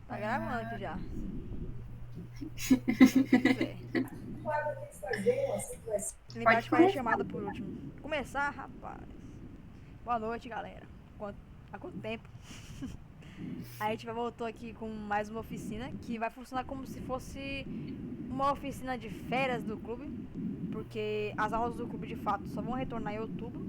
Tá gravando aqui já. Quando você quiser. Lembrar Pode de fazer a começar. chamada por último. Começar, rapaz. Boa noite, galera. Há quanto tempo? A gente voltou aqui com mais uma oficina que vai funcionar como se fosse uma oficina de férias do clube, porque as aulas do clube de fato só vão retornar em outubro.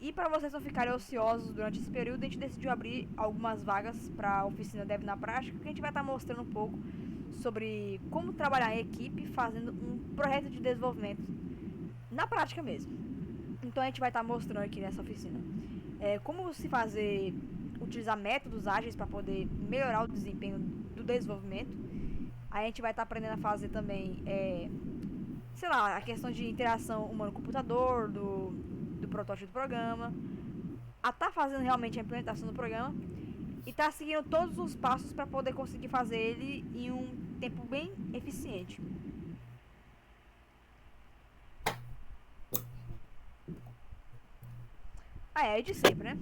E para vocês não ficarem ociosos durante esse período, a gente decidiu abrir algumas vagas para a oficina Dev na Prática, que a gente vai estar mostrando um pouco sobre como trabalhar em equipe fazendo um projeto de desenvolvimento na prática mesmo. Então a gente vai estar mostrando aqui nessa oficina como se fazer, utilizar métodos ágeis para poder melhorar o desempenho do desenvolvimento. A gente vai estar aprendendo a fazer também, sei lá, a questão de interação humano-computador, do protótipo do programa, a estar fazendo realmente a implementação do programa e estar seguindo todos os passos para poder conseguir fazer ele em um tempo bem eficiente. É de sempre, né?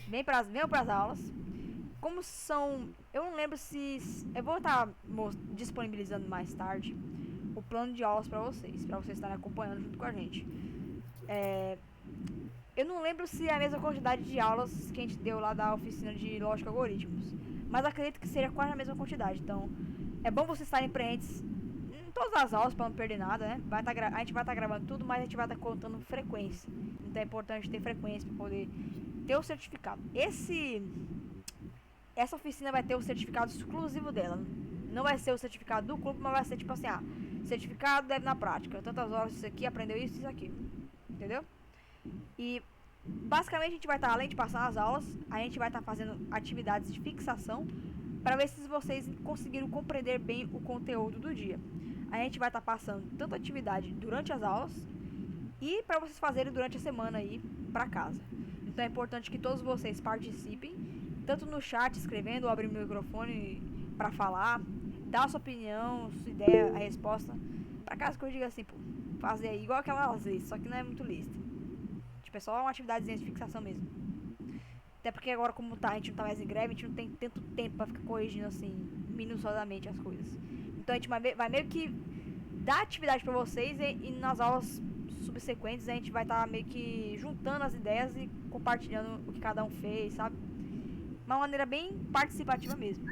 Venham pras aulas. Como são. Eu não lembro se. Eu vou estar disponibilizando mais tarde o plano de aulas para vocês estarem acompanhando junto com a gente. É, eu não lembro se é a mesma quantidade de aulas que a gente deu lá da oficina de lógica e algoritmos, mas acredito que seja quase a mesma quantidade. Então, é bom vocês estarem presentes em todas as aulas para não perder nada, né? A gente vai estar gravando tudo, mas a gente vai estar contando frequência. Então é importante ter frequência para poder ter o certificado. Essa oficina vai ter o certificado exclusivo dela. Não vai ser o certificado do clube, mas vai ser tipo assim, certificado deve na prática. Tantas horas isso aqui, aprendeu isso e isso aqui. Entendeu? E basicamente a gente vai estar, além de passar as aulas, a gente vai estar fazendo atividades de fixação para ver se vocês conseguiram compreender bem o conteúdo do dia. A gente vai estar passando tanto atividade durante as aulas e para vocês fazerem durante a semana aí para casa. Então é importante que todos vocês participem, tanto no chat, escrevendo ou abrindo o microfone para falar, dar a sua opinião, sua ideia, a resposta. Para caso que eu diga assim, pô, fazer aí igual aquelas vezes, só que não é muito lista. Tipo, é só uma atividadezinha de fixação mesmo. Até porque agora, como tá, a gente não tá mais em greve, a gente não tem tanto tempo pra ficar corrigindo assim, minuciosamente as coisas. Então a gente vai meio que dar atividade pra vocês e nas aulas subsequentes a gente vai estar meio que juntando as ideias e compartilhando o que cada um fez, sabe? Uma maneira bem participativa mesmo.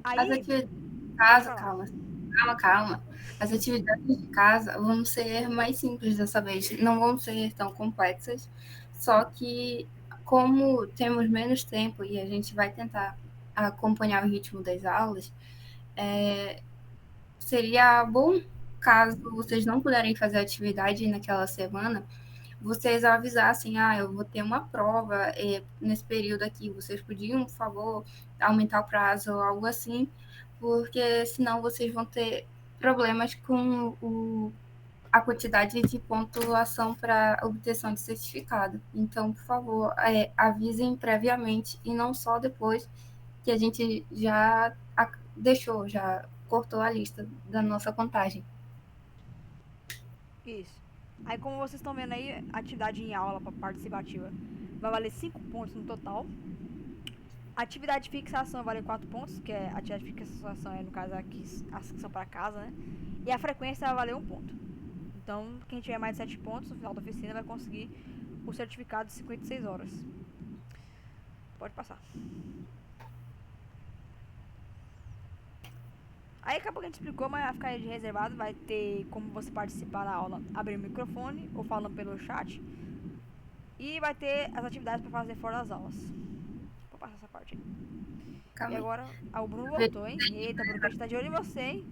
As Aí, atividades de pode casa, falar. calma. As atividades de casa vão ser mais simples dessa vez, não vão ser tão complexas. Só que, como temos menos tempo e a gente vai tentar acompanhar o ritmo das aulas, seria bom, caso vocês não puderem fazer atividade naquela semana, vocês avisassem, eu vou ter uma prova nesse período aqui, vocês podiam, por favor, aumentar o prazo ou algo assim, porque senão vocês vão ter problemas com a quantidade de pontuação para obtenção de certificado. Então, por favor, avisem previamente e não só depois que a gente já deixou, já cortou a lista da nossa contagem. Isso. Aí, como vocês estão vendo aí, atividade em aula participativa vai valer 5 pontos no total. Atividade de fixação vale 4 pontos, que é atividade de fixação no caso aqui, as que são para casa, né? E a frequência vai valer 1 ponto. Então, quem tiver mais de 7 pontos no final da oficina vai conseguir o certificado de 56 horas. Pode passar. Aí acabou que a gente explicou, mas vai ficar de reservado. Vai ter como você participar da aula abrindo o microfone ou falando pelo chat. E vai ter as atividades para fazer fora das aulas. Vou passar essa parte aí. E Calma aí. agora, o Bruno voltou, hein? Eita, Bruno, que a gente tá de olho em você, hein?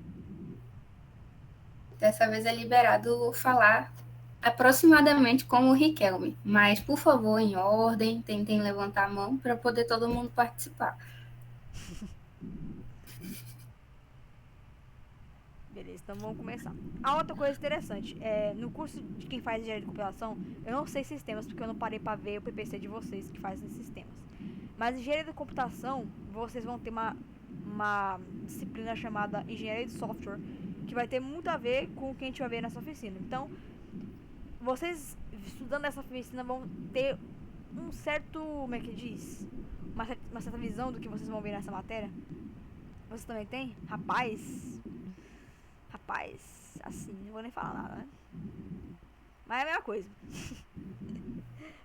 Dessa vez é liberado falar aproximadamente como o Riquelme, mas, por favor, em ordem, tentem levantar a mão para poder todo mundo participar. Beleza, então vamos começar. A outra coisa interessante, no curso de quem faz engenharia de computação, eu não sei sistemas, porque eu não parei para ver o PPC de vocês que faz esses sistemas. Mas engenharia de computação, vocês vão ter uma disciplina chamada engenharia de software, que vai ter muito a ver com o que a gente vai ver nessa oficina. Então, vocês estudando essa oficina vão ter um certo, como é que diz? uma certa visão do que vocês vão ver nessa matéria? Vocês também tem? Rapaz, assim, não vou nem falar nada, né? Mas é a mesma coisa.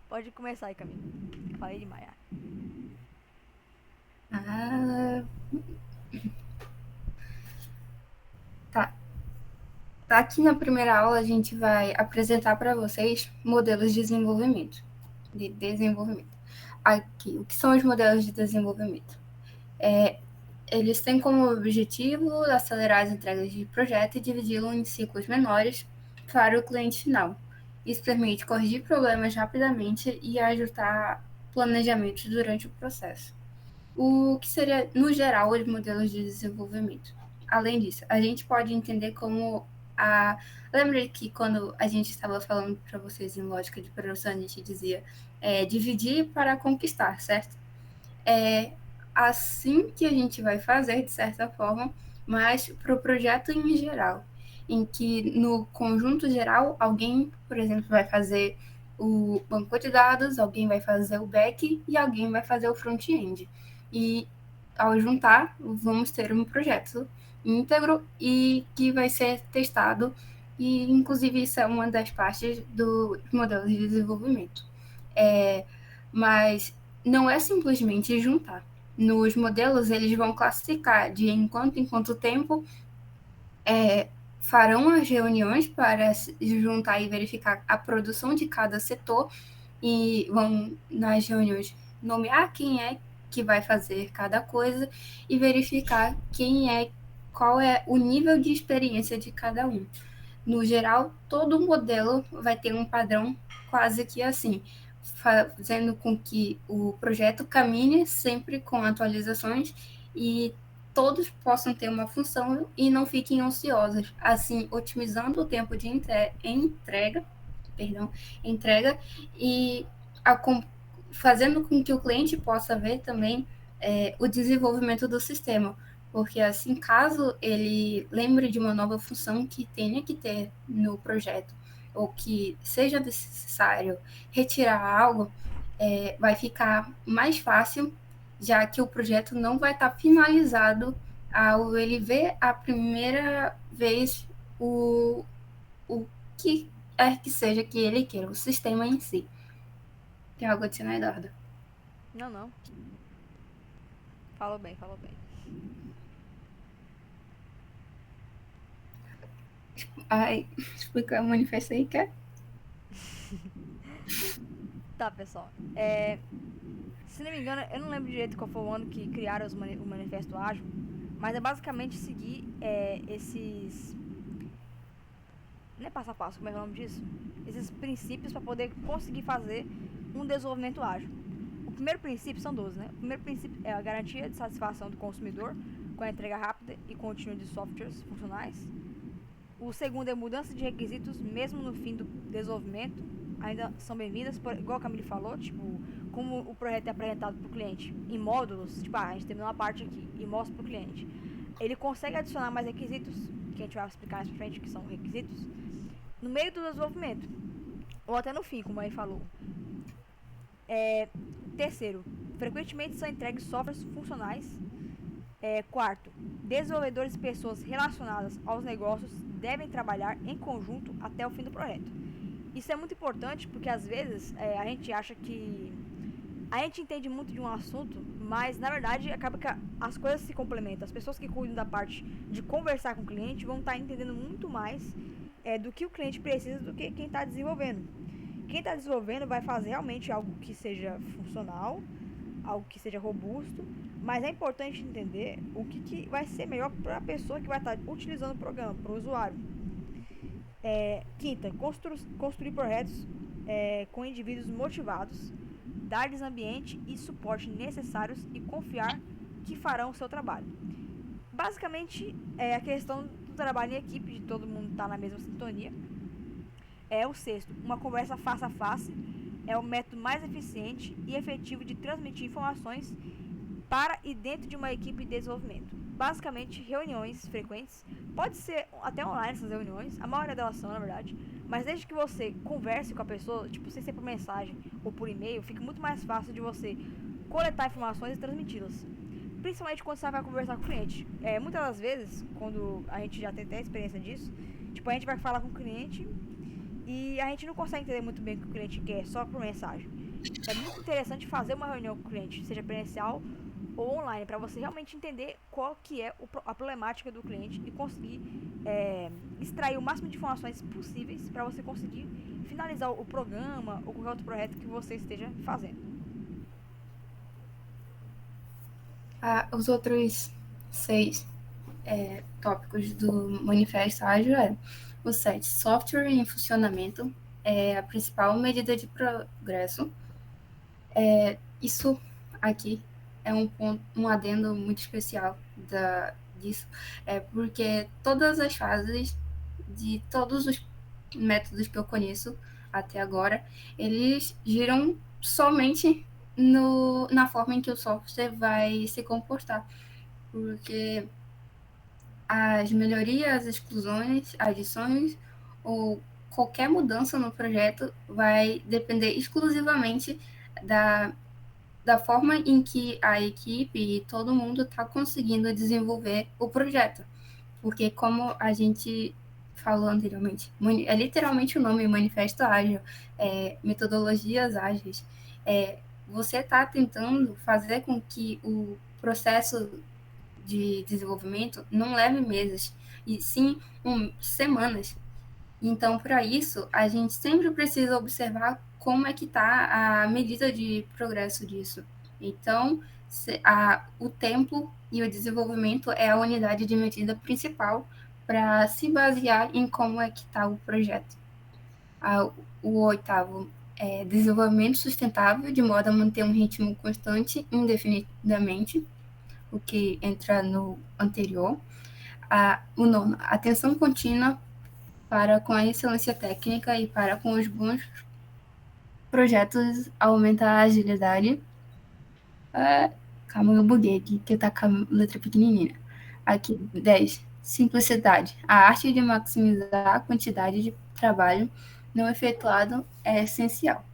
Pode começar aí, Camila. Falei demais. Ah, tá. Tá, aqui na primeira aula a gente vai apresentar para vocês modelos de desenvolvimento. Aqui, o que são os modelos de desenvolvimento? Eles têm como objetivo acelerar as entregas de projeto e dividi-lo em ciclos menores para o cliente final. Isso permite corrigir problemas rapidamente e ajustar planejamentos durante o processo. O que seria, no geral, os modelos de desenvolvimento? Além disso, a gente pode entender como Lembra que quando a gente estava falando para vocês em lógica de produção, a gente dizia dividir para conquistar, certo? É assim que a gente vai fazer, de certa forma, mas para o projeto em geral, em que no conjunto geral, alguém, por exemplo, vai fazer o banco de dados, alguém vai fazer o back e alguém vai fazer o front-end. E ao juntar, vamos ter um projeto íntegro e que vai ser testado, e inclusive isso é uma das partes do modelo de desenvolvimento. Mas não é simplesmente juntar. Nos modelos, eles vão classificar de enquanto em quanto tempo farão as reuniões para juntar e verificar a produção de cada setor, e vão, nas reuniões, nomear quem é que vai fazer cada coisa e verificar qual é o nível de experiência de cada um. No geral, todo modelo vai ter um padrão quase que assim, fazendo com que o projeto caminhe sempre com atualizações e todos possam ter uma função e não fiquem ociosos, assim otimizando o tempo de entrega e fazendo com que o cliente possa ver também o desenvolvimento do sistema, porque assim, caso ele lembre de uma nova função que tenha que ter no projeto, ou que seja necessário retirar algo, vai ficar mais fácil, já que o projeto não vai estar finalizado ao ele ver a primeira vez o que que seja que ele queira, o sistema em si. Tem algo a adicionar, Eduardo? Não. Falou bem. Ai, explica o manifesto aí, quer? Tá, pessoal. Se não me engano, eu não lembro direito qual foi o ano que criaram o Manifesto Ágil, mas é basicamente seguir esses... Não é passo a passo, como é o nome disso? Esses princípios para poder conseguir fazer um desenvolvimento ágil. O primeiro princípio são 12, né? O primeiro princípio é a garantia de satisfação do consumidor com a entrega rápida e contínua de softwares funcionais. O segundo é mudança de requisitos, mesmo no fim do desenvolvimento, ainda são bem-vindas, igual a Camille falou, tipo, como o projeto é apresentado para o cliente em módulos, tipo, a gente terminou uma parte aqui e mostra para o cliente. Ele consegue adicionar mais requisitos, que a gente vai explicar mais pra frente, que são requisitos, no meio do desenvolvimento, ou até no fim, como aí falou. Terceiro, frequentemente são entregues softwares funcionais. Quarto, desenvolvedores e pessoas relacionadas aos negócios devem trabalhar em conjunto até o fim do projeto. Isso é muito importante porque às vezes a gente acha que a gente entende muito de um assunto, mas na verdade acaba que as coisas se complementam. As pessoas que cuidam da parte de conversar com o cliente vão estar entendendo muito mais do que o cliente precisa do que quem está desenvolvendo. Quem está desenvolvendo vai fazer realmente algo que seja funcional, algo que seja robusto, mas é importante entender o que vai ser melhor para a pessoa que vai estar utilizando o programa, para o usuário. Quinta, construir projetos com indivíduos motivados, dar-lhes ambiente e suporte necessários e confiar que farão o seu trabalho. Basicamente, a questão do trabalho em equipe, de todo mundo estar na mesma sintonia. O sexto, uma conversa face a face é o método mais eficiente e efetivo de transmitir informações para e dentro de uma equipe de desenvolvimento. Basicamente, reuniões frequentes, pode ser até online essas reuniões, a maioria delas são, na verdade, mas desde que você converse com a pessoa, tipo, sem ser por mensagem ou por e-mail, fica muito mais fácil de você coletar informações e transmiti-las. Principalmente quando você vai conversar com o cliente. Muitas das vezes, quando a gente já tem até experiência disso, tipo, a gente vai falar com o cliente e a gente não consegue entender muito bem o que o cliente quer, só por mensagem. É muito interessante fazer uma reunião com o cliente, seja presencial ou online, para você realmente entender qual que é a problemática do cliente e conseguir extrair o máximo de informações possíveis para você conseguir finalizar o programa ou qualquer outro projeto que você esteja fazendo. Os outros 6 tópicos do Manifesto Ágil o 7, software em funcionamento, é a principal medida de progresso. Isso aqui é um adendo muito especial disso, porque todas as fases de todos os métodos que eu conheço até agora, eles giram somente na forma em que o software vai se comportar, porque as melhorias, as exclusões, adições ou qualquer mudança no projeto vai depender exclusivamente da forma em que a equipe e todo mundo está conseguindo desenvolver o projeto. Porque, como a gente falou anteriormente, é literalmente o nome Manifesto Ágil, metodologias ágeis. Você está tentando fazer com que o processo de desenvolvimento não leve meses, e sim semanas. Então, para isso, a gente sempre precisa observar como é que está a medida de progresso disso. Então, o tempo e o desenvolvimento é a unidade de medida principal para se basear em como é que está o projeto. O 8º é desenvolvimento sustentável, de modo a manter um ritmo constante indefinidamente, o que entra no anterior. O 9º, atenção contínua para com a excelência técnica e para com os bons projetos aumentar a agilidade. Calma, eu buguei aqui, que tá com a letra pequenininha. Aqui, 10. Simplicidade. A arte de maximizar a quantidade de trabalho não efetuado é essencial.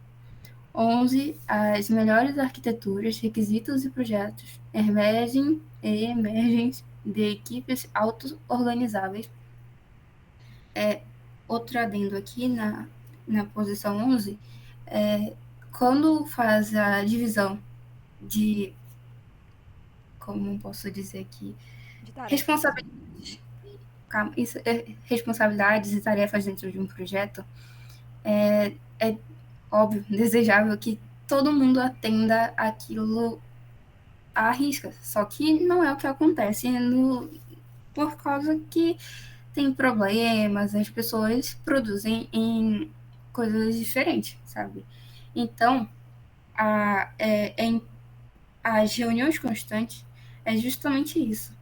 11. As melhores arquiteturas, requisitos e projetos emergem de equipes auto-organizáveis. Outro adendo aqui na posição 11, quando faz a divisão de, como posso dizer aqui, responsabilidades e tarefas dentro de um projeto, é óbvio, desejável que todo mundo atenda aquilo à risca, só que não é o que acontece por causa que tem problemas, as pessoas produzem em coisas diferentes, sabe? Então, as reuniões constantes é justamente isso.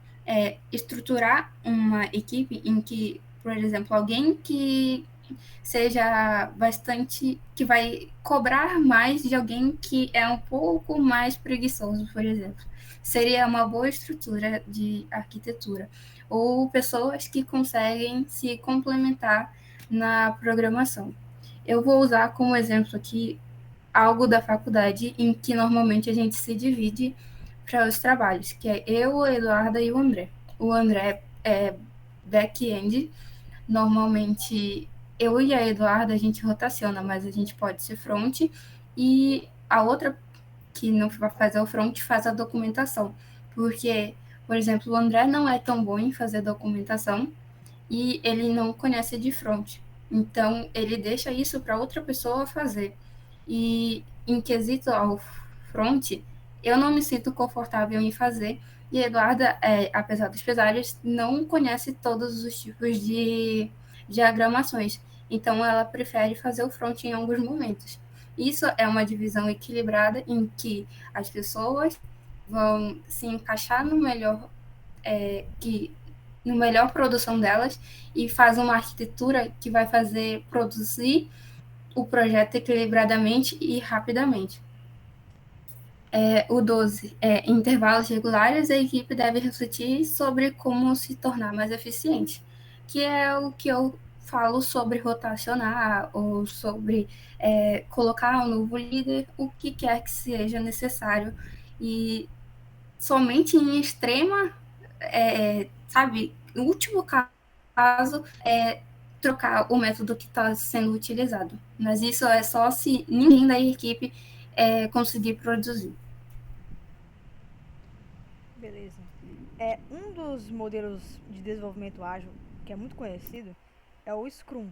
Estruturar uma equipe em que, por exemplo, alguém que seja bastante, que vai cobrar mais de alguém que é um pouco mais preguiçoso, por exemplo. Seria uma boa estrutura de arquitetura. Ou pessoas que conseguem se complementar na programação. Eu vou usar como exemplo aqui algo da faculdade em que normalmente a gente se divide para os trabalhos, que é eu, a Eduarda e o André. O André é back-end. Normalmente eu e a Eduarda a gente rotaciona, mas a gente pode ser front, e a outra que não vai fazer o front faz a documentação, porque, por exemplo, o André não é tão bom em fazer documentação e ele não conhece de front, então ele deixa isso para outra pessoa fazer. E em quesito ao front, eu não me sinto confortável em fazer, e a Eduarda, apesar dos pesares, não conhece todos os tipos de diagramações, então ela prefere fazer o front em alguns momentos. Isso é uma divisão equilibrada em que as pessoas vão se encaixar no melhor produção delas e faz uma arquitetura que vai fazer produzir o projeto equilibradamente e rapidamente. O 12, em intervalos regulares, a equipe deve refletir sobre como se tornar mais eficiente, que é o que eu falo sobre rotacionar ou sobre colocar um novo líder, o que quer que seja necessário E somente em extrema, sabe, o último caso é trocar o método que está sendo utilizado. Mas isso é só se ninguém da equipe conseguir produzir. Beleza. Um dos modelos de desenvolvimento ágil que é muito conhecido é o Scrum,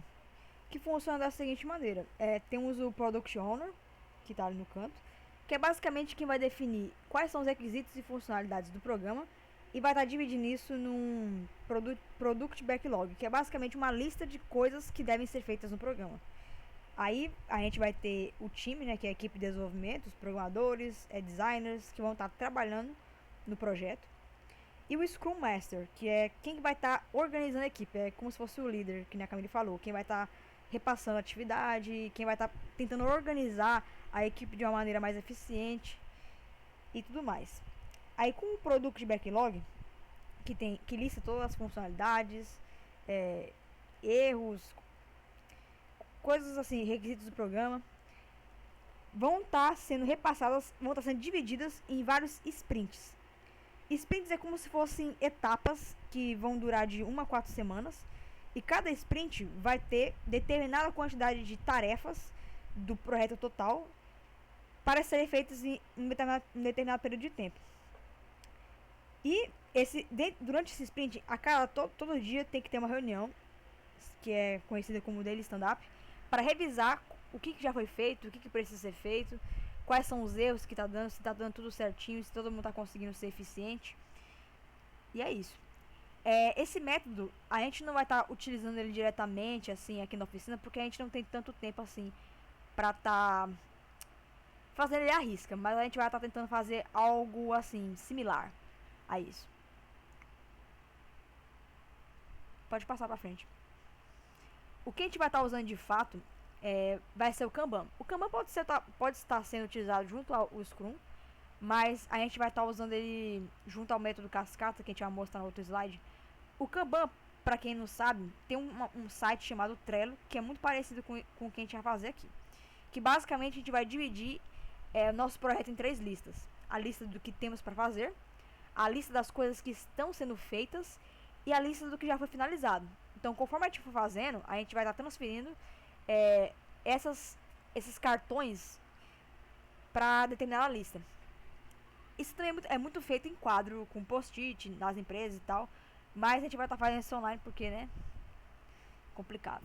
que funciona da seguinte maneira: temos o Product Owner, que está ali no canto, que é basicamente quem vai definir quais são os requisitos e funcionalidades do programa e vai estar dividindo isso num Product Backlog, que é basicamente uma lista de coisas que devem ser feitas no programa. Aí a gente vai ter o time, né, que é a equipe de desenvolvimento, os programadores, designers, que vão estar trabalhando no projeto. E o Scrum Master, que é quem vai estar organizando a equipe, é como se fosse o líder, que nem a Camille falou, quem vai estar repassando a atividade, quem vai estar tentando organizar a equipe de uma maneira mais eficiente e tudo mais. Aí com o Product Backlog, que lista todas as funcionalidades, é, erros, coisas assim, requisitos do programa, vão estar sendo repassadas, vão estar sendo divididas em vários sprints. Sprints é como se fossem etapas que vão durar de 1 a 4 semanas. E cada sprint vai ter determinada quantidade de tarefas do projeto total para serem feitas em um determinado período de tempo. E durante esse sprint, todo dia tem que ter uma reunião, que é conhecida como Daily Stand-Up, para revisar o que já foi feito, o que precisa ser feito, quais são os erros que está dando, se está dando tudo certinho, se todo mundo está conseguindo ser eficiente. E é isso. Esse método, a gente não vai estar utilizando ele diretamente, assim, aqui na oficina, porque a gente não tem tanto tempo, assim, pra estar fazendo ele à risca. Mas a gente vai estar tentando fazer algo, assim, similar a isso. Pode passar pra frente. O que a gente vai estar usando de fato vai ser o Kanban. O Kanban pode estar sendo utilizado junto ao Scrum, mas a gente vai estar usando ele junto ao método cascata, que a gente vai mostrar no outro slide. O Kanban, para quem não sabe, tem um site chamado Trello, que é muito parecido com o que a gente vai fazer aqui. Que basicamente a gente vai dividir o nosso projeto em 3 listas. A lista do que temos para fazer, a lista das coisas que estão sendo feitas e a lista do que já foi finalizado. Então, conforme a gente for fazendo, a gente vai estar transferindo é, esses cartões para determinada lista. Isso também é muito feito em quadro, com post-it, nas empresas e tal. Mas a gente vai estar fazendo isso online porque, né? Complicado.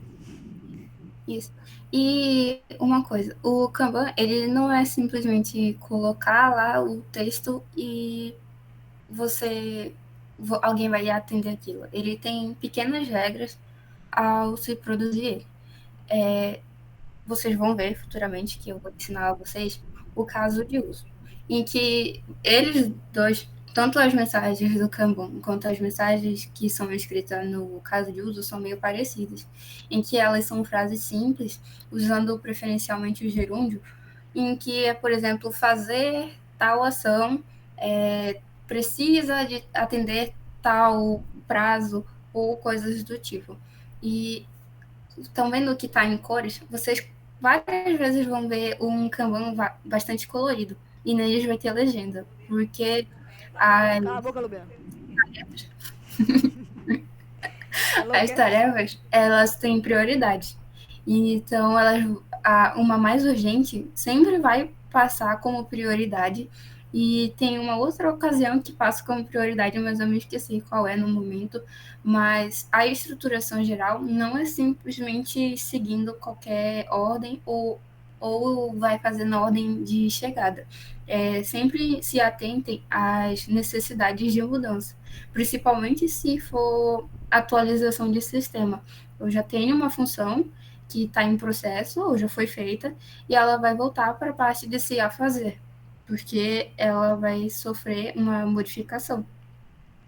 Isso. E uma coisa, o Kanban, ele não é simplesmente colocar lá o texto e alguém vai atender aquilo. Ele tem pequenas regras ao se produzir ele. Vocês vão ver futuramente que eu vou ensinar a vocês o caso de uso, em que eles dois, tanto as mensagens do Kanban quanto as mensagens que são escritas no caso de uso são meio parecidas, em que elas são frases simples, usando preferencialmente o gerúndio, em que é, por exemplo, fazer tal ação, precisa de atender tal prazo ou coisas do tipo. E estão vendo que está em cores? Vocês várias vezes vão ver um Kanban bastante colorido. E neles vai ter legenda. Porque as, Cala a boca, Lubiano. Falou o as quê? tarefas, elas têm prioridade. Então, uma mais urgente sempre vai passar como prioridade. E tem uma outra ocasião que passa como prioridade, mas eu me esqueci qual é no momento. Mas a estruturação geral não é simplesmente seguindo qualquer ordem ou vai fazendo a ordem de chegada. Sempre se atentem às necessidades de mudança, principalmente se for atualização de sistema. Eu já tenho uma função que está em processo, ou já foi feita, e ela vai voltar para a parte de se a fazer, porque ela vai sofrer uma modificação.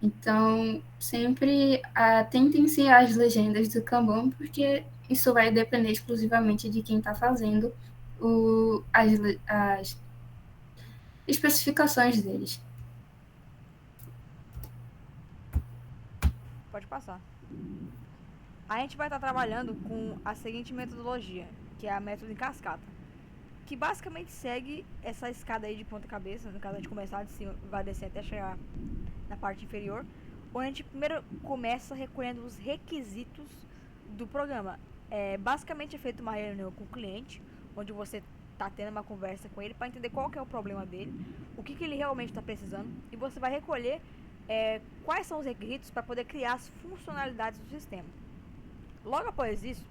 Então, sempre atentem-se às legendas do Kanban, porque isso vai depender exclusivamente de quem está fazendo as especificações deles. Pode passar. A gente vai estar trabalhando com a seguinte metodologia, que é a método em cascata. que basicamente segue essa escada aí de ponta cabeça. No caso, a gente começar de cima, vai descer até chegar na parte inferior, onde a gente primeiro começa recolhendo os requisitos do programa. Basicamente é feita uma reunião com o cliente, onde você está tendo uma conversa com ele para entender qual que é o problema dele, o que ele realmente está precisando, e você vai recolher quais são os requisitos para poder criar as funcionalidades do sistema. Logo após isso,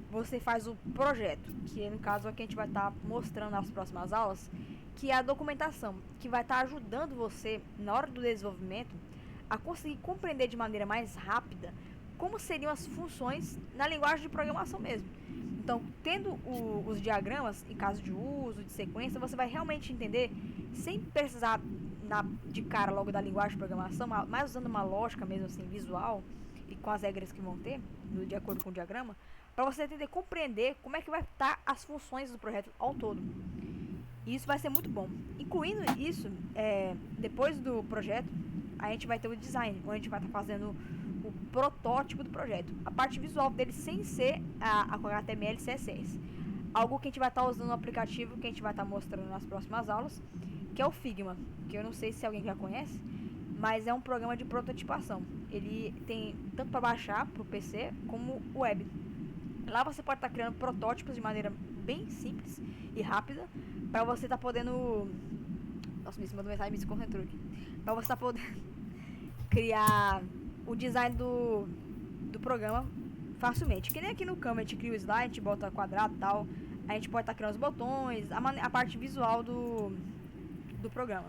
você faz o projeto, que no caso aqui a gente vai estar mostrando nas próximas aulas, que é a documentação, que vai estar ajudando você, na hora do desenvolvimento, a conseguir compreender de maneira mais rápida como seriam as funções na linguagem de programação mesmo. Então, tendo os diagramas, em caso de uso, de sequência, você vai realmente entender, sem precisar de cara logo da linguagem de programação, mas usando uma lógica mesmo assim, visual, e com as regras que vão ter, de acordo com o diagrama, para você entender, compreender como é que vai estar as funções do projeto ao todo. E isso vai ser muito bom. Incluindo isso, depois do projeto, a gente vai ter o design, onde a gente vai estar fazendo o protótipo do projeto. A parte visual dele sem ser a HTML e CSS. Algo que a gente vai estar usando no aplicativo, que a gente vai estar mostrando nas próximas aulas, que é o Figma, que eu não sei se alguém já conhece, mas é um programa de prototipação. Ele tem tanto para baixar para o PC como web. Lá você pode estar criando protótipos de maneira bem simples e rápida, para você estar podendo... Nossa, me mandou mensagem e me desconcentrou aqui. Para você estar podendo criar o design do programa facilmente. Que nem aqui no Canva a gente cria o slide, a gente bota quadrado e tal. A gente pode estar criando os botões, a parte visual do programa.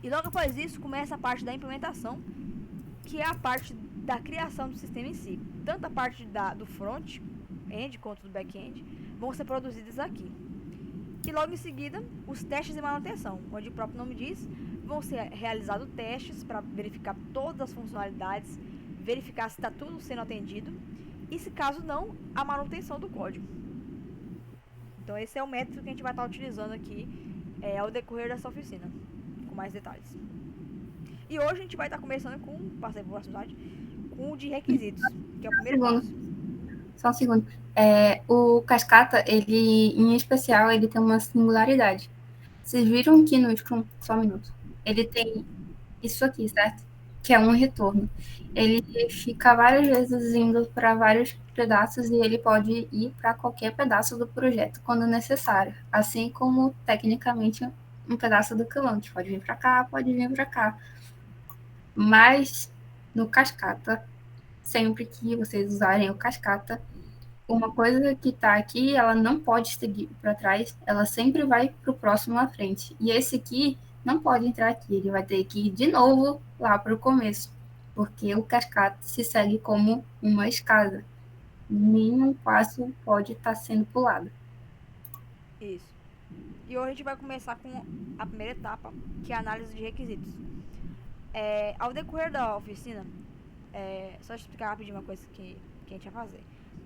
E logo após isso começa a parte da implementação, que é a parte da criação do sistema em si. Tanto a parte do front-end quanto do back-end vão ser produzidas aqui. E logo em seguida, os testes de manutenção, onde o próprio nome diz, vão ser realizados testes para verificar todas as funcionalidades, verificar se está tudo sendo atendido e, se caso não, a manutenção do código. Então esse é o método que a gente vai estar utilizando aqui ao decorrer dessa oficina, com mais detalhes. E hoje a gente vai estar começando com o de requisitos, que é o primeiro passo. Só um segundo. O Cascata, ele, em especial, ele tem uma singularidade. Vocês viram que no Scrum, só um minuto, ele tem isso aqui, certo? Que é um retorno. Ele fica várias vezes indo para vários pedaços e ele pode ir para qualquer pedaço do projeto quando necessário. Assim como, tecnicamente, um pedaço do Kanban, que pode vir para cá, pode vir para cá. Mas, no Cascata, sempre que vocês usarem o Cascata, uma coisa que está aqui, ela não pode seguir para trás, ela sempre vai para o próximo à frente. E esse aqui não pode entrar aqui, ele vai ter que ir de novo lá para o começo, porque o cascata se segue como uma escada. Nenhum passo pode estar sendo pulado. Isso. E hoje a gente vai começar com a primeira etapa, que é a análise de requisitos. Ao decorrer da oficina, só explicar rapidinho uma coisa que a gente vai fazer.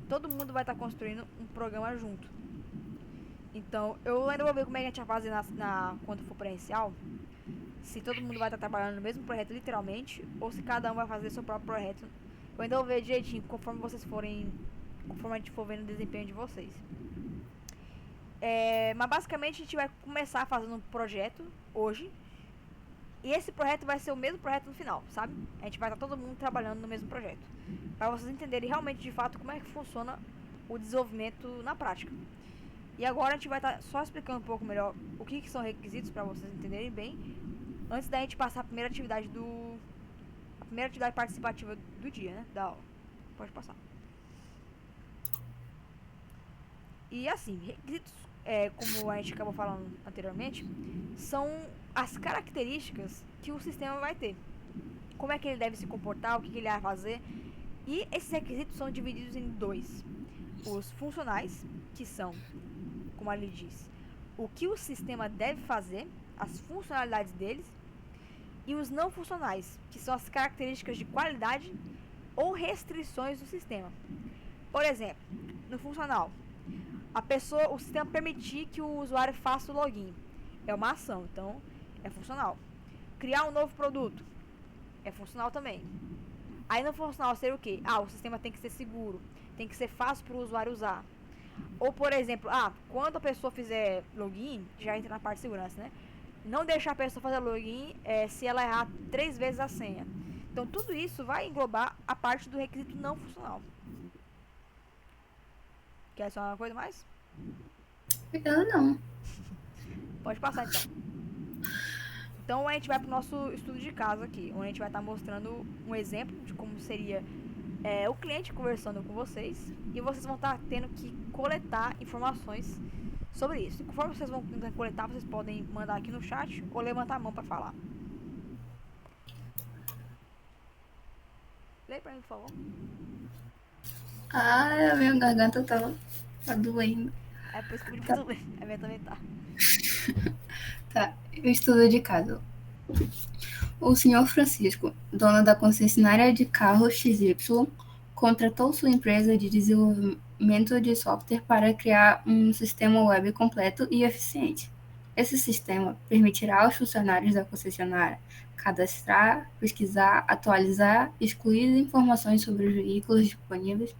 Todo mundo vai estar construindo um programa junto. Então, eu ainda vou ver como é que a gente vai fazer quando for presencial. Se todo mundo vai estar trabalhando no mesmo projeto, literalmente, ou se cada um vai fazer seu próprio projeto. Eu ainda vou ver direitinho, conforme a gente for vendo o desempenho de vocês. Mas basicamente a gente vai começar fazendo um projeto hoje. E esse projeto vai ser o mesmo projeto no final, sabe? A gente vai estar todo mundo trabalhando no mesmo projeto. Para vocês entenderem realmente, de fato, como é que funciona o desenvolvimento na prática. E agora a gente vai estar só explicando um pouco melhor o que são requisitos, para vocês entenderem bem, antes da gente passar a primeira atividade participativa do dia, né? Da aula. Pode passar. E assim, requisitos, como a gente acabou falando anteriormente, são as características que o sistema vai ter. Como é que ele deve se comportar, o que ele vai fazer. E esses requisitos são divididos em dois. Os funcionais, que são, como ali diz, o que o sistema deve fazer, as funcionalidades deles. E os não funcionais, que são as características de qualidade ou restrições do sistema. Por exemplo, no funcional, o sistema permitir que o usuário faça o login. É uma ação, então é funcional. Criar um novo produto é funcional também. Aí no funcional seria o quê? O sistema tem que ser seguro, tem que ser fácil para o usuário usar. Ou, por exemplo, quando a pessoa fizer login, já entra na parte de segurança, né? Não deixar a pessoa fazer login se ela errar 3 vezes a senha. Então, tudo isso vai englobar a parte do requisito não funcional. Quer adicionar uma coisa mais? Eu não. Pode passar, então. Então, a gente vai pro nosso estudo de caso aqui, onde a gente vai estar mostrando um exemplo de como seria o cliente conversando com vocês, e vocês vão estar tendo que coletar informações sobre isso. E conforme vocês vão coletar, vocês podem mandar aqui no chat ou levantar a mão para falar. Lê pra mim, por favor. A minha garganta tá doendo. É por isso que eu pedi pra tu ler. É mesmo, também tá. Tá, estudo de caso. O senhor Francisco, dono da concessionária de carros XY, contratou sua empresa de desenvolvimento de software para criar um sistema web completo e eficiente. Esse sistema permitirá aos funcionários da concessionária cadastrar, pesquisar, atualizar e excluir informações sobre os veículos disponíveis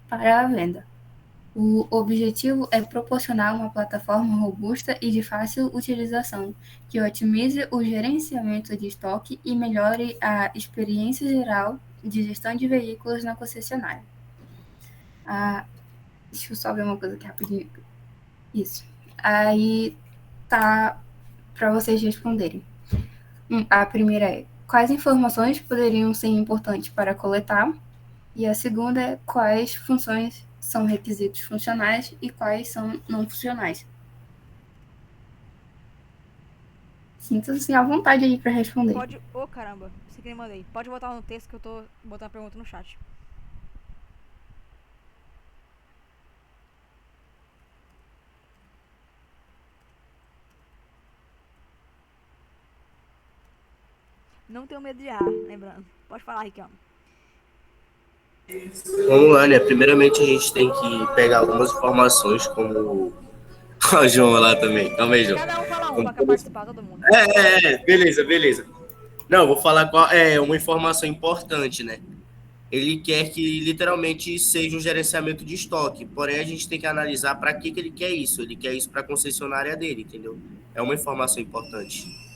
para a venda. O objetivo é proporcionar uma plataforma robusta e de fácil utilização, que otimize o gerenciamento de estoque e melhore a experiência geral de gestão de veículos na concessionária. Deixa eu só ver uma coisa aqui rapidinho. Isso. Aí tá para vocês responderem. A primeira é: quais informações poderiam ser importantes para coletar? E a segunda é: quais funções são requisitos funcionais e quais são não funcionais? Sinta-se à vontade aí para responder. Pode. Caramba, você que me mandei. Pode botar no texto que eu tô botando a pergunta no chat. Não tenho medo de errar, lembrando. Pode falar, Riquelme. Vamos lá, né? Primeiramente a gente tem que pegar algumas informações como o João lá também. Calma aí, João. Cada um fala Como... pra participar, todo mundo. Beleza. Não, vou falar qual é uma informação importante, né? Ele quer que literalmente seja um gerenciamento de estoque, porém a gente tem que analisar para que ele quer isso. Ele quer isso para a concessionária dele, entendeu? É uma informação importante.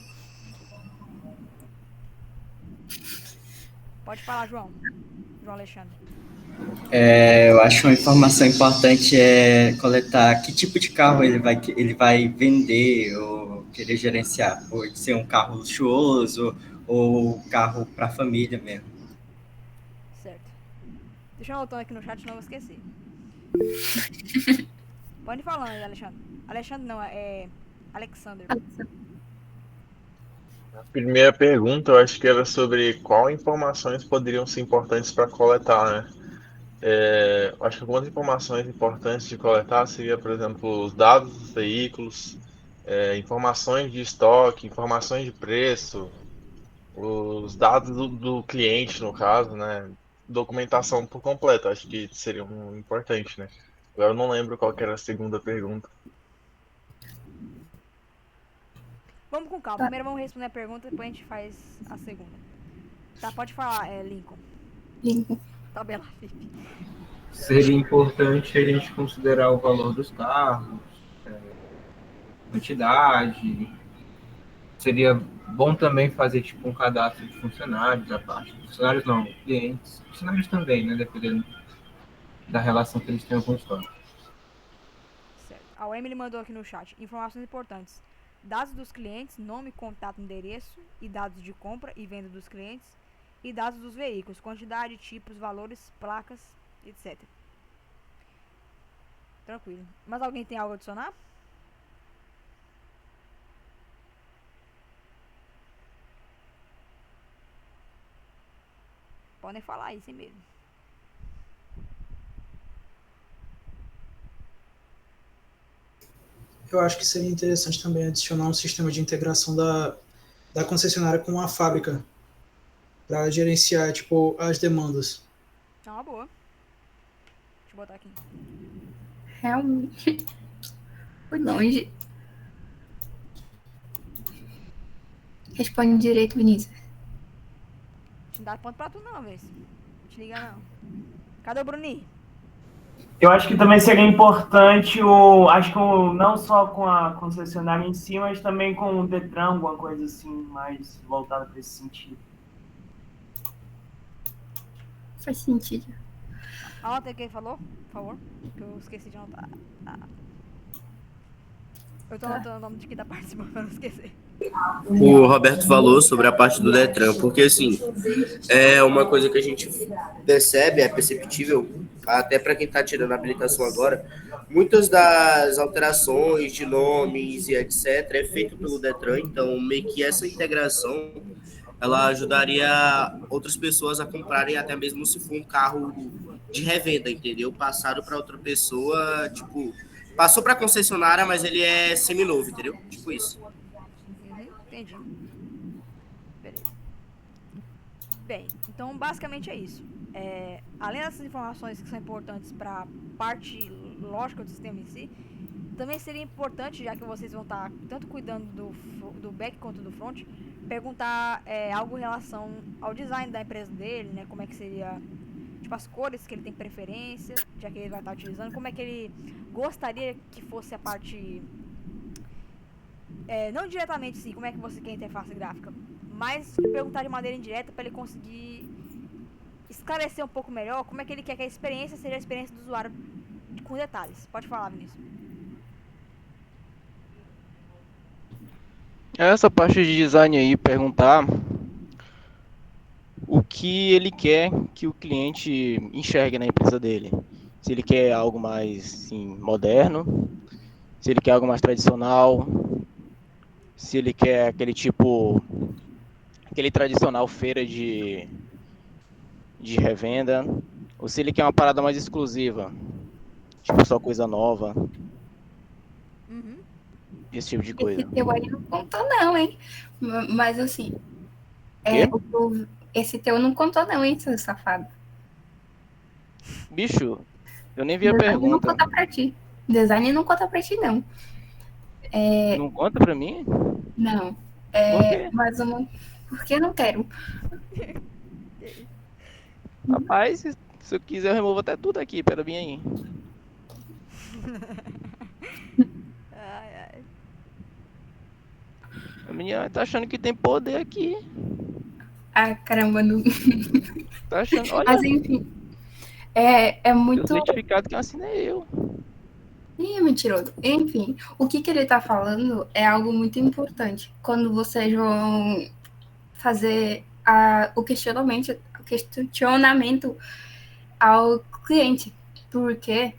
Pode falar, João. João Alexandre. Eu acho uma informação importante coletar que tipo de carro ele vai vender ou querer gerenciar. Pode ser um carro luxuoso ou carro para a família mesmo. Certo. Deixa eu anotar aqui no chat, senão eu vou esquecer. Pode ir falando aí, Alexandre. Alexandre não, é Alexander. A primeira pergunta, eu acho que era sobre qual informações poderiam ser importantes para coletar, né? Acho que algumas informações importantes de coletar seria, por exemplo, os dados dos veículos, informações de estoque, informações de preço, os dados do cliente, no caso, né? Documentação por completo, acho que seria importante, né? Agora eu não lembro qual que era a segunda pergunta. Vamos com calma. Primeiro vamos responder a pergunta, depois a gente faz a segunda. Tá, pode falar, Lincoln. Lincoln. Tabela FIP. Seria importante a gente considerar o valor dos carros, quantidade. Seria bom também fazer tipo um cadastro de funcionários à parte. Funcionários não, clientes. Funcionários também, né? Dependendo da relação que eles tenham com o estoque. Certo. A Emily mandou aqui no chat. Informações importantes. Dados dos clientes, nome, contato, endereço e dados de compra e venda dos clientes e dados dos veículos, quantidade, tipos, valores, placas, etc. Tranquilo. Mas alguém tem algo a adicionar? Podem falar aí, sem medo. Eu acho que seria interessante também adicionar um sistema de integração da concessionária com a fábrica para gerenciar tipo as demandas. É uma boa. Deixa eu botar aqui. Realmente. Foi longe. Responde direito, Vinícius. Não dá ponto pra tu não, vez. Não te liga não. Cadê o Bruninho? Eu acho que também seria importante não só com a concessionária em si, mas também com o Detran, alguma coisa assim, mais voltada para esse sentido. Faz sentido. Anota aí o que ele falou, por favor, que eu esqueci de anotar. Eu tô anotando o nome de quem tá participando pra não esquecer. O Roberto falou sobre a parte do Detran, porque assim, é uma coisa que a gente percebe, é perceptível, até para quem está tirando a habilitação agora, muitas das alterações de nomes e etc. é feito pelo Detran, então meio que essa integração ela ajudaria outras pessoas a comprarem, até mesmo se for um carro de revenda, entendeu? Passado para outra pessoa, tipo, passou para a concessionária, mas ele é seminovo, entendeu? Tipo isso. Entendi. Beleza. Bem, então basicamente é isso. Além dessas informações que são importantes para a parte lógica do sistema em si, também seria importante, já que vocês vão estar tanto cuidando do back quanto do front, perguntar algo em relação ao design da empresa dele, né? Como é que seria, tipo, as cores que ele tem preferência, já que ele vai estar utilizando, como é que ele gostaria que fosse a parte... não diretamente, sim, como é que você quer a interface gráfica, mas perguntar de maneira indireta para ele conseguir esclarecer um pouco melhor como é que ele quer que a experiência seja a experiência do usuário com detalhes. Pode falar, Vinícius. Essa parte de design aí, perguntar o que ele quer que o cliente enxergue na empresa dele. Se ele quer algo mais assim, moderno, se ele quer algo mais tradicional, se ele quer aquele tradicional feira de revenda, ou se ele quer uma parada mais exclusiva, tipo só coisa nova, esse tipo de coisa. Esse teu aí não contou não, hein? Mas assim, esse teu não contou não, hein, seu safado? Bicho, eu nem vi a Design pergunta. não conta pra ti. Design não conta pra ti, não. Não conta pra mim? Não. Por quê? Mas porque não quero. Rapaz, se eu quiser eu removo até tudo aqui, pera bem aí. A menina tá achando que tem poder aqui. Ah, caramba, não. Tá achando, olha. Mas enfim. É muito. O certificado que eu assinei eu. Ih, mentiroso. Enfim, o que ele tá falando é algo muito importante. Quando vocês vão fazer o questionamento ao cliente. Porque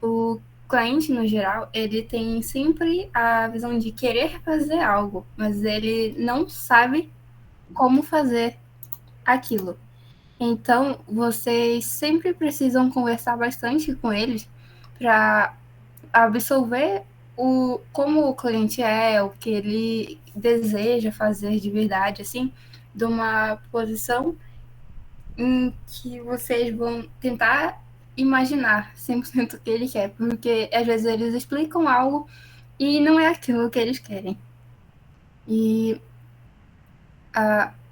o cliente, no geral, ele tem sempre a visão de querer fazer algo, mas ele não sabe como fazer aquilo. Então, vocês sempre precisam conversar bastante com eles para absorver como o cliente é, o que ele deseja fazer de verdade, assim, de uma posição em que vocês vão tentar imaginar 100% o que ele quer, porque às vezes eles explicam algo e não é aquilo que eles querem. E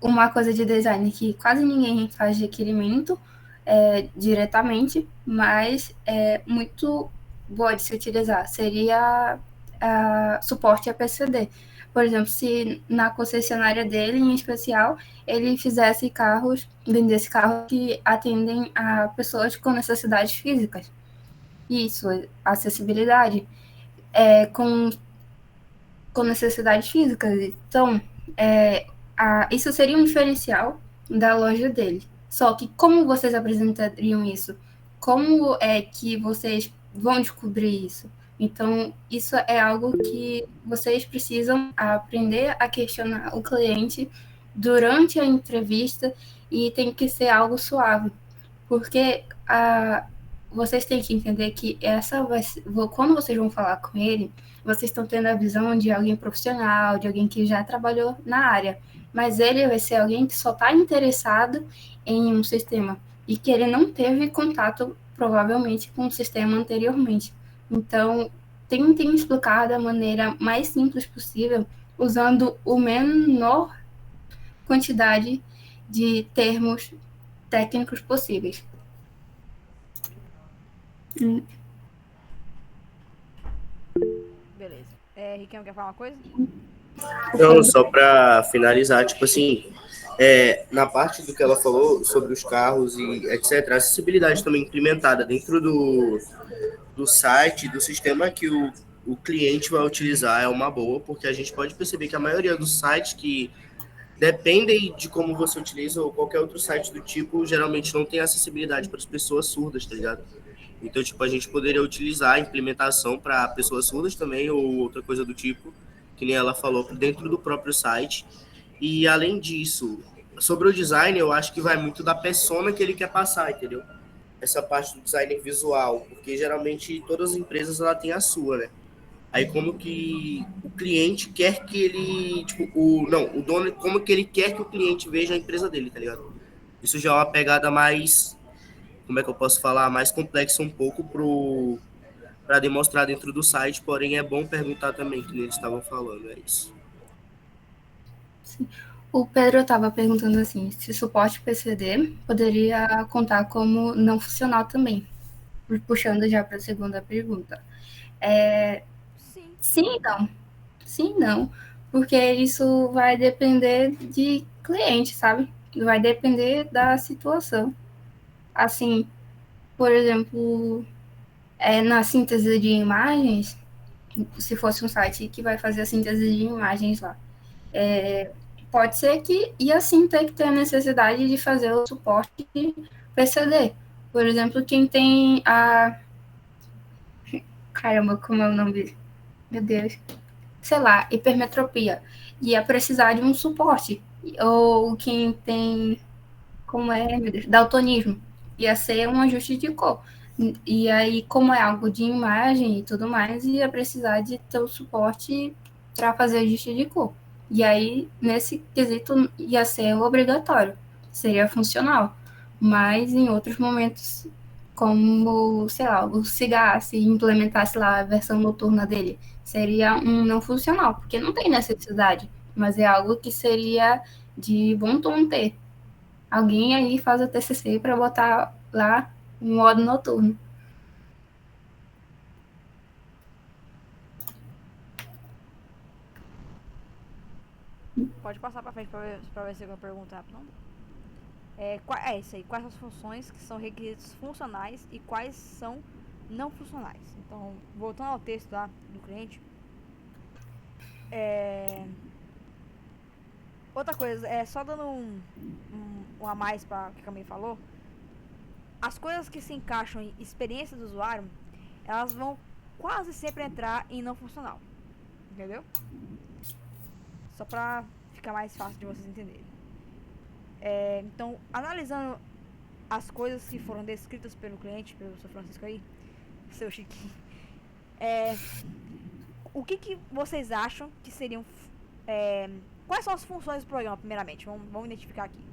uma coisa de design que quase ninguém faz requerimento diretamente, mas é muito boa de se utilizar, seria suporte a PCD. Por exemplo, se na concessionária dele, em especial, ele vendesse carros que atendem a pessoas com necessidades físicas. Isso, acessibilidade, com necessidades físicas. Então, isso seria um diferencial da loja dele. Só que como vocês apresentariam isso? Como é que vocês vão descobrir isso? Então, isso é algo que vocês precisam aprender a questionar o cliente durante a entrevista e tem que ser algo suave. Porque vocês têm que entender que quando vocês vão falar com ele, vocês estão tendo a visão de alguém profissional, de alguém que já trabalhou na área. Mas ele vai ser alguém que só está interessado em um sistema e que ele não teve contato, provavelmente, com o sistema anteriormente. Então, tentem explicar da maneira mais simples possível, usando o menor quantidade de termos técnicos possíveis. Hum, Beleza. Riquelme quer falar uma coisa? Não, só para finalizar, tipo assim, na parte do que ela falou sobre os carros e etc., a acessibilidade também implementada dentro do site, do sistema que o cliente vai utilizar é uma boa, porque a gente pode perceber que a maioria dos sites que dependem de como você utiliza ou qualquer outro site do tipo, geralmente não tem acessibilidade para as pessoas surdas, tá ligado? Então, tipo, a gente poderia utilizar a implementação para pessoas surdas também, ou outra coisa do tipo, que nem ela falou, dentro do próprio site. E, além disso, sobre o design, eu acho que vai muito da persona que ele quer passar, entendeu? Essa parte do design visual, porque geralmente todas as empresas ela tem a sua, né? Aí como que o cliente quer que ele, tipo, o dono, como que ele quer que o cliente veja a empresa dele, tá ligado? Isso já é uma pegada mais, como é que eu posso falar, mais complexa um pouco para demonstrar dentro do site, porém é bom perguntar também, que eles estavam falando, é isso. sim. O Pedro estava perguntando assim, se suporte PCD poderia contar como não funcional também. Puxando já para a segunda pergunta. Sim. Sim, não. Sim, não. Porque isso vai depender de cliente, sabe? Vai depender da situação. Assim, por exemplo, na síntese de imagens, se fosse um site que vai fazer a síntese de imagens lá, pode ser que e assim ter que ter a necessidade de fazer o suporte PCD. Por exemplo, quem tem a... Caramba, como é o nome? Meu Deus. Sei lá, hipermetropia. Ia precisar de um suporte. Ou quem tem... Como é, meu Deus? Daltonismo. Ia ser um ajuste de cor. E aí, como é algo de imagem e tudo mais, ia precisar de ter o suporte para fazer ajuste de cor. E aí, nesse quesito, ia ser obrigatório. Seria funcional. Mas em outros momentos, como, sei lá, o Cigar, se implementasse lá a versão noturna dele, seria um não funcional, porque não tem necessidade. Mas é algo que seria de bom tom ter. Alguém aí faz o TCC para botar lá em modo noturno. Pode passar pra frente pra ver se alguma pergunta rápido, não? É isso aí. Quais são as funções que são requisitos funcionais e quais são não funcionais? Então, voltando ao texto lá do cliente. Outra coisa, só dando um a mais para o que a Camille falou. As coisas que se encaixam em experiência do usuário, elas vão quase sempre entrar em não funcional. Entendeu? Só pra ficar mais fácil de vocês entenderem. Então, analisando as coisas que foram descritas pelo cliente, pelo seu Francisco aí, seu Chiquinho, o que vocês acham que seriam... quais são as funções do programa, primeiramente? Vamos identificar aqui.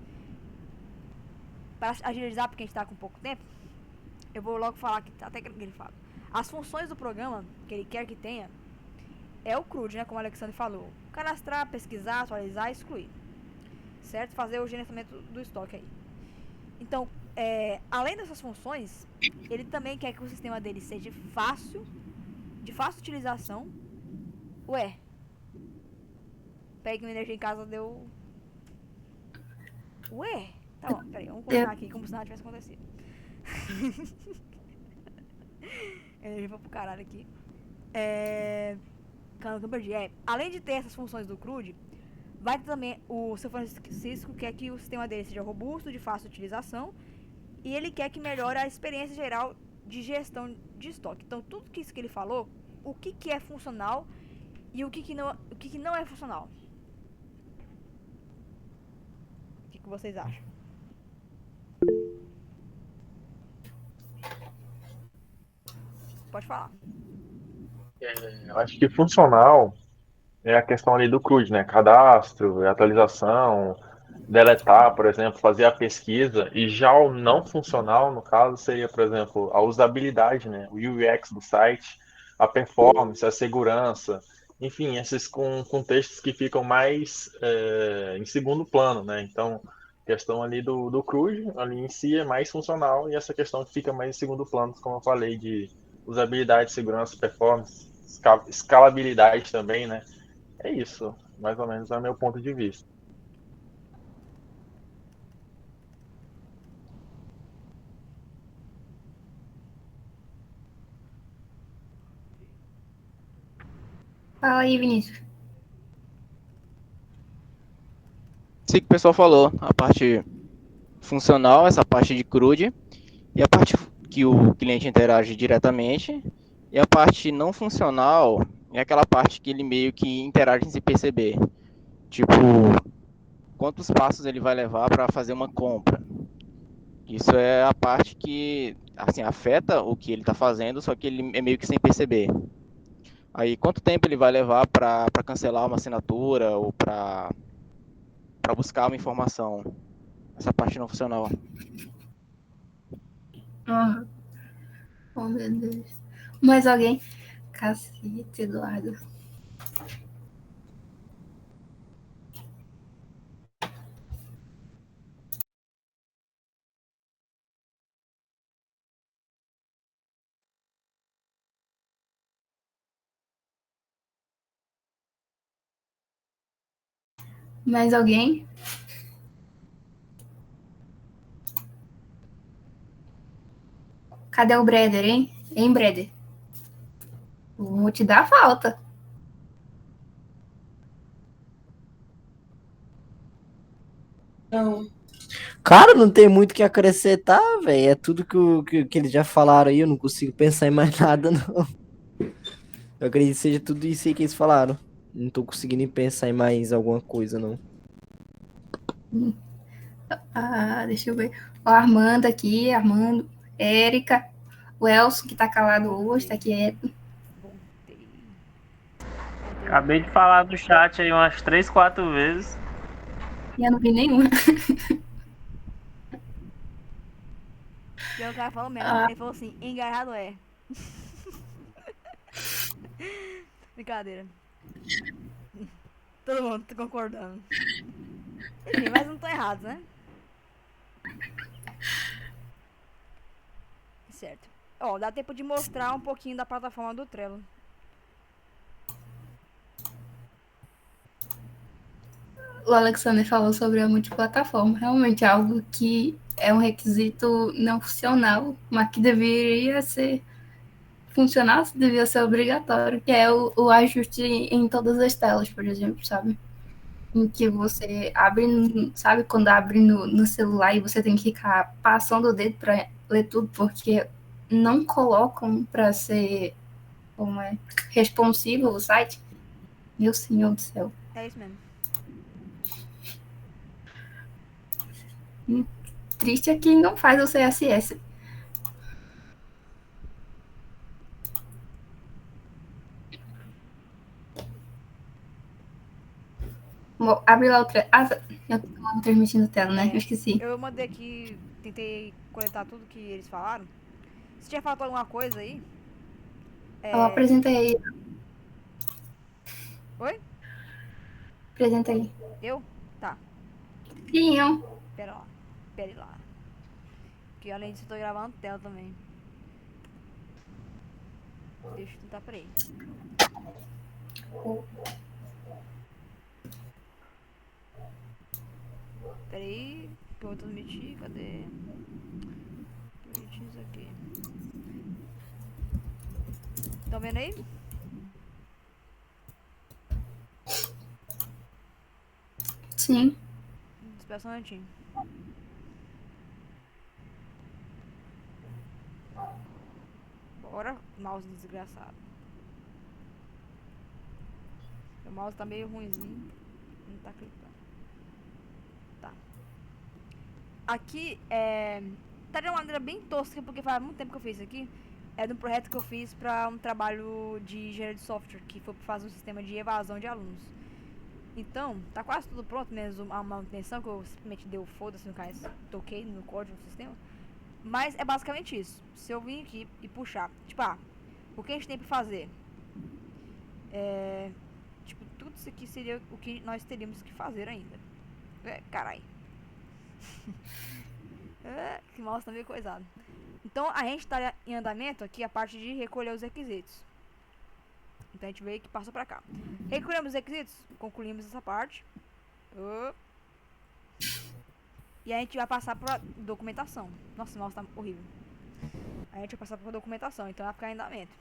Para agilizar, porque a gente tá com pouco tempo, eu vou logo falar aqui, até que ele fala. As funções do programa que ele quer que tenha é o CRUD, né? Como o Alexandre falou. Cadastrar, pesquisar, atualizar e excluir. Certo? Fazer o gerenciamento do estoque aí. Então, além dessas funções, ele também quer que o sistema dele seja de fácil utilização. Ué, pegue uma energia em casa, deu... Ué, tá bom, peraí, vamos continuar aqui como se nada tivesse acontecido. Energia foi pro caralho aqui. Além de ter essas funções do CRUD, vai ter também o seu Francisco quer que o sistema dele seja robusto, de fácil utilização, e ele quer que melhore a experiência geral de gestão de estoque. Então, tudo isso que ele falou, o que é funcional e o que não é funcional. O que vocês acham? Pode falar. Eu acho que funcional é a questão ali do CRUD, né? Cadastro, atualização, deletar, por exemplo, fazer a pesquisa. E já o não funcional, no caso, seria, por exemplo, a usabilidade, né? O UX do site, a performance, a segurança. Enfim, esses com contextos que ficam mais em segundo plano, né? Então, A questão ali do CRUD, ali em si, é mais funcional e essa questão fica mais em segundo plano, como eu falei, de usabilidade, segurança, performance, escalabilidade também, né? É isso, mais ou menos é o meu ponto de vista. Fala aí, Vinícius. Sim, que o pessoal falou, a parte funcional, essa parte de CRUD, e a parte que o cliente interage diretamente, e a parte não funcional é aquela parte que ele meio que interage sem perceber. Tipo, quantos passos ele vai levar para fazer uma compra. Isso é a parte que assim afeta o que ele está fazendo, só que ele é meio que sem perceber. Aí, quanto tempo ele vai levar para cancelar uma assinatura ou para buscar uma informação? Essa parte não funcional. Ah, oh, meu Deus. Mais alguém? Cacete, Eduardo. Mais alguém? Cadê o Breder, hein? Hein, Breder? Vou te dar falta. Não. Cara, não tem muito o que acrescentar, velho. É tudo que eles já falaram aí. Eu não consigo pensar em mais nada, não. Eu acredito que seja tudo isso aí que eles falaram. Não tô conseguindo pensar em mais alguma coisa, não. Ah, deixa eu ver. O Armando aqui, Armando. Érica. O Elson, que tá calado hoje, tá quieto. Voltei. Acabei de falar do chat aí umas 3, 4 vezes. E eu não vi nenhuma. E o cara falou mesmo. Ele falou assim, engajado é. Brincadeira. Todo mundo tá concordando. Enfim, mas não tô errado, né? Certo. Ó, dá tempo de mostrar um pouquinho da plataforma do Trello. O Alexander falou sobre a multiplataforma. Realmente é algo que é um requisito não funcional, mas que deveria ser funcional, devia ser obrigatório, que é o ajuste em todas as telas, por exemplo, sabe? Em que você abre, sabe, quando abre no celular e você tem que ficar passando o dedo para ler tudo, porque não colocam para ser como é, responsivo o site. Meu senhor do céu. É isso mesmo. Triste é que não faz o CSS. Bom, abre lá outra. Ah, eu tô transmitindo tela, né? Eu esqueci. Eu mandei aqui, tentei coletar tudo que eles falaram. Se tinha falado alguma coisa aí. Eu apresentei aí. Oi? Apresenta aí. Eu? Tá. Sim, eu. Pera lá. Pera lá. Que além disso eu tô gravando tela também. Deixa eu tentar, peraí. Peraí, que eu vou transmitir, cadê? Transmitir isso aqui. Estão vendo aí? Sim. Espera só um minutinho. Bora, mouse desgraçado. Meu mouse tá meio ruimzinho. Não tá clicando. Tá. Aqui tá de uma maneira bem tosca, porque faz muito tempo que eu fiz isso aqui. É de um projeto que eu fiz pra um trabalho de engenharia de software, que foi pra fazer um sistema de evasão de alunos. Então, tá quase tudo pronto, menos a manutenção, que eu simplesmente dei o foda-se no caso, toquei no código do sistema. Mas é basicamente isso. Se eu vim aqui e puxar, tipo, o que a gente tem pra fazer? Tipo, tudo isso aqui seria o que nós teríamos que fazer ainda. Carai. Que mouse tá meio coisado. Então a gente tá em andamento aqui a parte de recolher os requisitos. Então a gente veio que passou pra cá. Recolhemos os requisitos, concluímos essa parte. E a gente vai passar pra documentação. Nossa, o mouse tá horrível. A gente vai passar pra documentação, então vai ficar em andamento.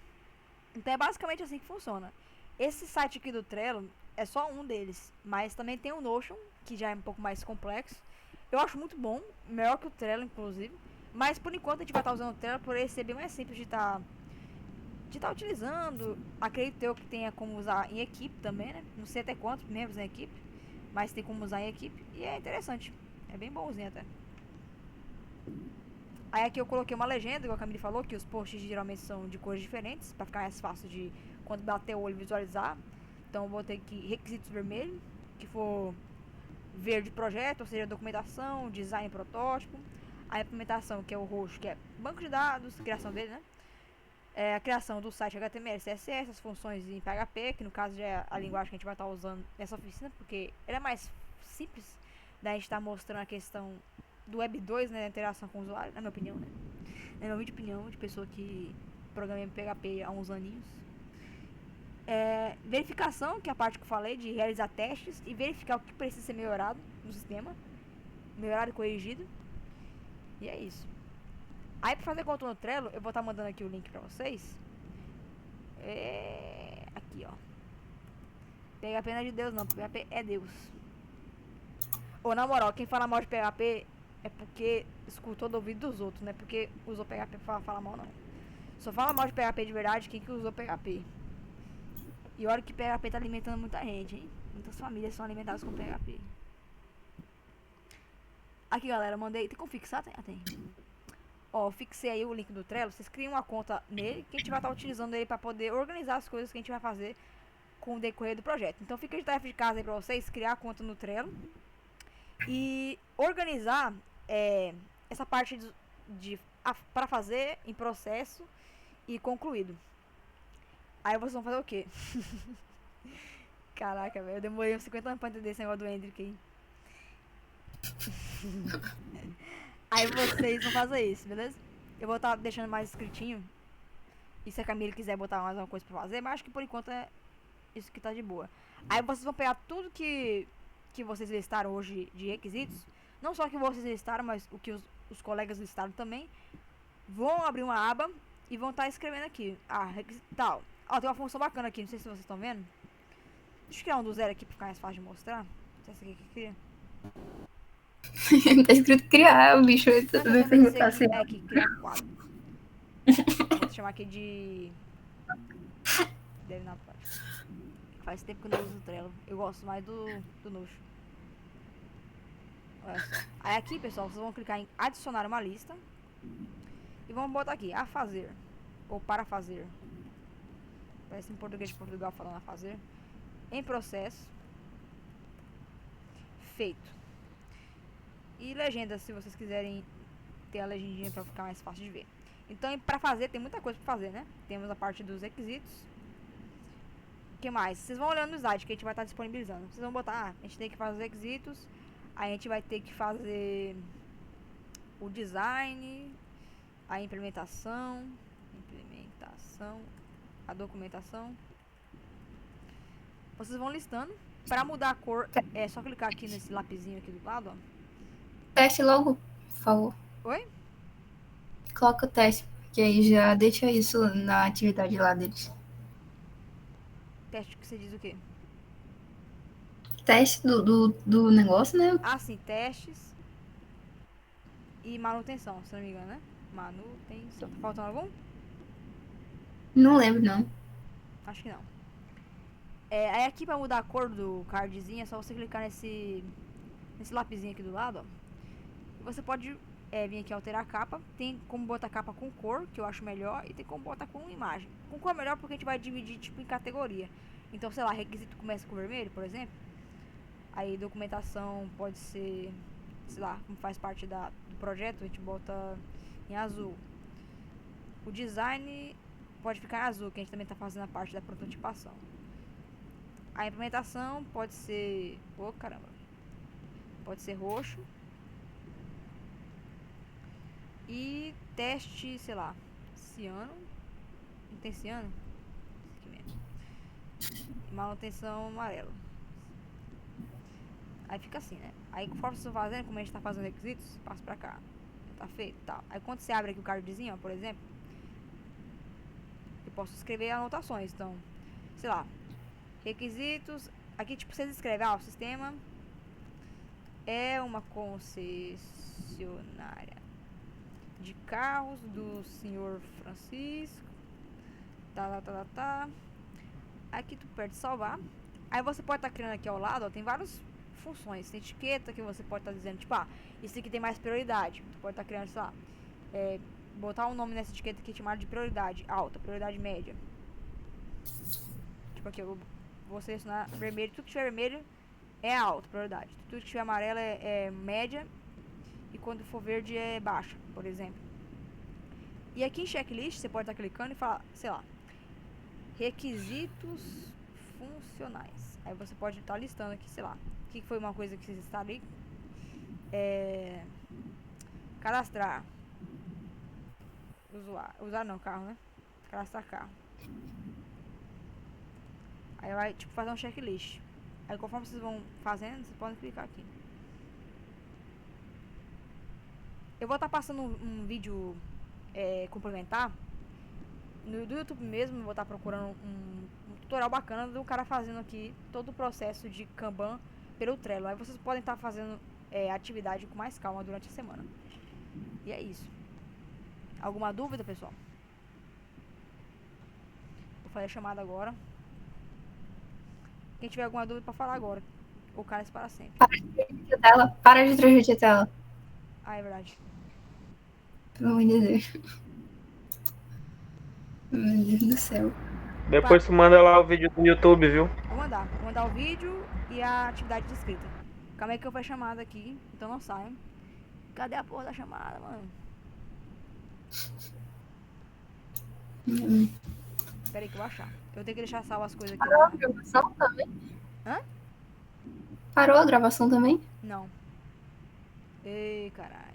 Então é basicamente assim que funciona. Esse site aqui do Trello é só um deles, mas também tem o Notion, que já é um pouco mais complexo. Eu acho muito bom, melhor que o Trello, inclusive. Mas por enquanto a gente vai estar usando o Trello por ele ser bem mais simples de estar utilizando. Acredito eu que tenha como usar em equipe também, né? Não sei até quantos membros em equipe, mas tem como usar em equipe e é interessante. É bem bonzinho até. Aí aqui eu coloquei uma legenda, igual a Camille falou, que os posts geralmente são de cores diferentes, pra ficar mais fácil de, quando bater o olho, visualizar. Então eu botei aqui requisitos vermelho, que for verde projeto, ou seja, documentação, design protótipo. A implementação, que é o roxo, que é banco de dados, criação dele, né? A criação do site HTML, CSS, as funções em PHP, que no caso já é a linguagem que a gente vai estar usando nessa oficina, porque ela é mais simples da gente estar mostrando a questão do Web 2, né, da interação com o usuário, na minha opinião, né? Na minha humilde opinião, de pessoa que programa em PHP há uns aninhos. Verificação, que é a parte que eu falei, de realizar testes e verificar o que precisa ser melhorado no sistema, melhorado e corrigido. E é isso. Aí pra fazer conta no Trello, eu vou estar mandando aqui o link pra vocês. Aqui, ó. PHP não é de Deus não, PHP é Deus. Ou na moral, quem fala mal de PHP é porque escutou do ouvido dos outros, né? Porque usou PHP pra falar mal não. Só fala mal de PHP de verdade quem que usou PHP. E olha que PHP tá alimentando muita gente, hein? Muitas famílias são alimentadas com PHP. Aqui, galera, eu mandei... Tem como fixar? Tem. Ó, eu fixei aí o link do Trello. Vocês criam uma conta nele, que a gente vai estar utilizando ele pra poder organizar as coisas que a gente vai fazer com o decorrer do projeto. Então fica de tarefa de casa aí pra vocês, criar a conta no Trello e organizar essa parte para fazer em processo e concluído. Aí vocês vão fazer o quê? Caraca, velho, eu demorei uns 50 anos pra entender esse negócio do Hendrick aí. Aí vocês vão fazer isso, beleza? Eu vou estar deixando mais escritinho. E se a Camila quiser botar mais alguma coisa pra fazer, mas acho que por enquanto é isso que tá de boa. Aí vocês vão pegar tudo que vocês listaram hoje de requisitos. Não só que vocês listaram, mas o que os colegas listaram também. Vão abrir uma aba e vão estar escrevendo aqui. Requisito tal. Ó, tem uma função bacana aqui, não sei se vocês estão vendo. Deixa eu criar um do zero aqui pra ficar mais fácil de mostrar. Não sei se essa aqui que cria. Tá escrito criar, o bicho. Não, perguntar assim. Aqui, criar quadro. Vou chamar aqui de... Deve na parte. Faz tempo que eu não uso o Trello. Eu gosto mais do Notion. Olha só. Aí aqui, pessoal, vocês vão clicar em adicionar uma lista. E vamos botar aqui, a fazer. Ou para fazer. Parece em português de Portugal falando a fazer. Em processo. Feito. E legenda, se vocês quiserem ter a legendinha para ficar mais fácil de ver. Então, para fazer, tem muita coisa para fazer, né? Temos a parte dos requisitos. O que mais? Vocês vão olhando no slide que a gente vai estar disponibilizando. Vocês vão botar, a gente tem que fazer os requisitos. A gente vai ter que fazer o design, a implementação, a documentação. Vocês vão listando. Para mudar a cor, é só clicar aqui nesse lapisinho aqui do lado, ó. Teste logo, por favor. Oi? Coloca o teste, porque aí já deixa isso na atividade lá deles. Teste que você diz o quê? Teste do negócio, né? Ah, sim, testes e manutenção, se não me engano, né? Manutenção. Tá faltando algum? Não lembro, não. Acho que não. Aí aqui pra mudar a cor do cardzinho é só você clicar nesse lapisinho aqui do lado, ó. Você pode vir aqui alterar a capa. Tem como botar a capa com cor, que eu acho melhor, e tem como botar com imagem. Com cor é melhor porque a gente vai dividir tipo em categoria. Então, sei lá, requisito começa com vermelho, por exemplo. Aí documentação pode ser, sei lá, como faz parte do projeto, a gente bota em azul. O design pode ficar em azul, que a gente também está fazendo a parte da prototipação. A implementação pode ser... Oh, caramba. Pode ser roxo. E teste, sei lá, ciano. Não tem ciano? Aqui mesmo. E manutenção amarelo. Aí fica assim, né? Aí conforme você vai fazendo, como a gente tá fazendo requisitos, passa pra cá. Tá feito, tal. Aí quando você abre aqui o cardzinho, ó, por exemplo, eu posso escrever anotações. Então, sei lá, requisitos. Aqui, tipo, vocês escrevem, o sistema é uma concessionária de carros do senhor Francisco. Tá. Aqui tu perde salvar. Aí você pode estar criando aqui ao lado, ó, tem várias funções. Tem etiqueta que você pode estar dizendo, tipo, isso aqui tem mais prioridade. Tu pode estar criando, sei lá, botar um nome nessa etiqueta aqui chamado de prioridade alta, prioridade média. Tipo aqui, eu vou selecionar vermelho. Tudo que tiver vermelho é alta prioridade. Tudo que tiver amarelo é média. E quando for verde é baixa, por exemplo. E aqui em checklist você pode estar clicando e falar, sei lá, requisitos funcionais. Aí você pode estar listando aqui, sei lá, o que foi uma coisa que vocês listaram ali. Cadastrar usar não, carro, né? Cadastrar carro. Aí vai, tipo, fazer um checklist. Aí conforme vocês vão fazendo, vocês podem clicar aqui. Eu vou estar passando um vídeo complementar do YouTube mesmo. Eu vou estar procurando um tutorial bacana do cara fazendo aqui todo o processo de Kanban pelo Trello. Aí vocês podem estar fazendo atividade com mais calma durante a semana. E é isso. Alguma dúvida, pessoal? Vou fazer a chamada agora. Quem tiver alguma dúvida, pode falar agora. Ou cai-se para sempre. Para de transmitir a tela. É verdade. Pelo amor de Deus. Meu Deus do céu. Depois tu manda lá o vídeo do YouTube, viu? Vou mandar o vídeo e a atividade de escrita. Calma aí que eu faço chamada aqui, então não saiam. Cadê a porra da chamada, mano? Pera aí que eu vou achar. Eu tenho que deixar salvo as coisas aqui. Parou a gravação também? Hã? Parou a gravação também? Não. Ei, caralho.